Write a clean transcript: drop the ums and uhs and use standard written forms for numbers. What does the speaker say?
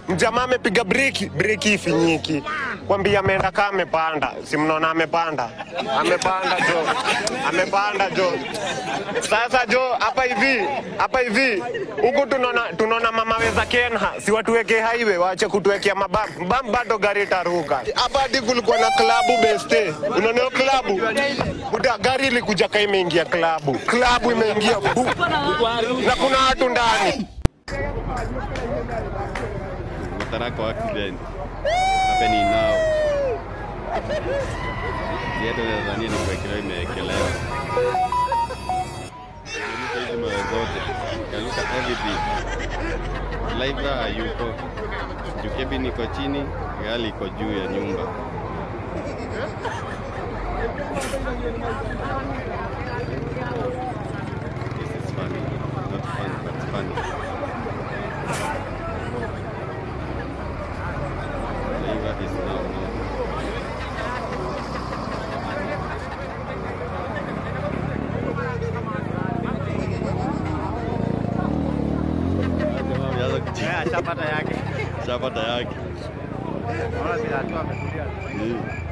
Mjamaa amepiga breki ifinyiki. Kwambia ameenda kama amepanda. Si mnaona amepanda. Amepanda jo. Sasa jo hapa hivi huko tunaona mama weza Kenha. Si watu weke highway waache kutuwekea mabam. Bam bado gari taruka. Hapa hadi kulikuwa na klabu beste. Unaona klabu? Buda gari ilikuja kama imeingia klabu. Klabu imeingia na kuna watu ndani. Matarako accident happening now. Yeto Tanzania ni kuwekelewa imewekelewa. Hizi mara zote. Kaluka everything. Live hayuko. Jukebi niko chini, gari iko juu ya nyumba. This is funny. Not fun, but funny. Live is now known. Chapata yake. Ona bila tu ametulia.